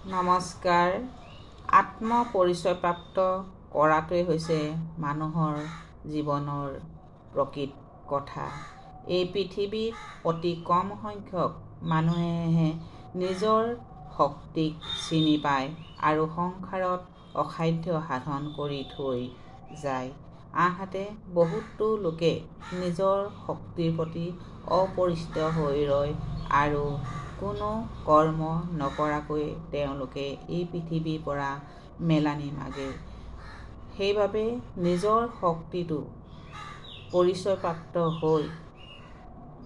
নমস্কাৰ। আত্মপৰিচয়প্ৰাপ্ত কৰাটোৱেই হৈছে মানুহৰ জীৱনৰ প্ৰকৃত কথা। এই পৃথিৱীত অতি কম সংখ্যক মানুহেহে নিজৰ শক্তিক চিনি পায় আৰু সংসাৰত অসাধ্য সাধন কৰি থৈ যায়। আনহাতে বহুতো লোকে নিজৰ শক্তিৰ প্ৰতি অপৰিচিত হৈ ৰয় আৰু কোনো কৰ্ম নকৰাকৈ তেওঁলোকে এই পৃথিৱীৰ পৰা মেলানি মাগে। সেইবাবে নিজৰ শক্তিটো পৰিচয়প্ৰাপ্ত হৈ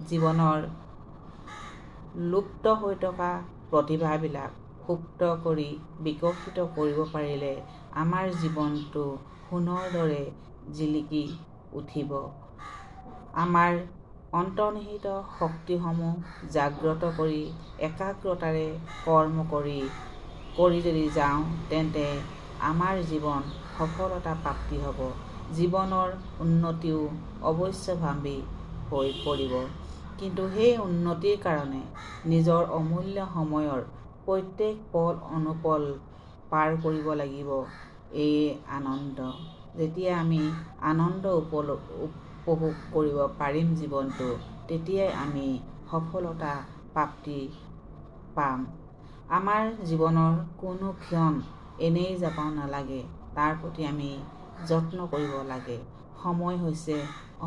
জীৱনৰ লুপ্ত হৈ থকা প্ৰতিভাবিলাক সুপ্ত কৰি বিকশিত কৰিব পাৰিলে আমাৰ জীৱনটো সোণৰ দৰে জিলিকি উঠিব। আমাৰ অন্তৰ্নিহিত শক্তিসমূহ জাগ্ৰত কৰি একাগ্ৰতাৰে কৰ্ম কৰি যদি যাওঁ তেন্তে আমাৰ জীৱন সফলতা প্ৰাপ্তি হ'ব। জীৱনৰ উন্নতিও অৱশ্যম্ভাৱী হৈ পৰিব। কিন্তু সেই উন্নতিৰ কাৰণে নিজৰ অমূল্য সময়ৰ প্ৰত্যেক পল অনুপল পাৰ কৰিব লাগিব। এয়ে আনন্দ। যেতিয়া আমি আনন্দ উপভোগ কৰিব পাৰিম জীৱনটো, তেতিয়াই আমি সফলতা প্ৰাপ্তি পাম। আমাৰ জীৱনৰ কোনো ক্ষণ এনেই যাব নালাগে, তাৰ প্ৰতি আমি যত্ন কৰিব লাগে। সময় হৈছে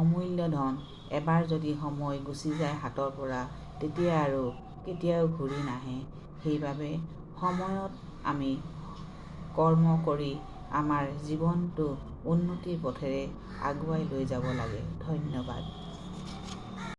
অমূল্য ধন। এবাৰ যদি সময় গুচি যায় হাতৰ পৰা, তেতিয়া আৰু কেতিয়াও ঘূৰি নাহে। সেইবাবে সময়ত আমি কৰ্ম কৰি আমাৰ জীৱনটো উন্নতিৰ পথেৰে আগুৱাই লৈ যাব লাগে। ধন্যবাদ।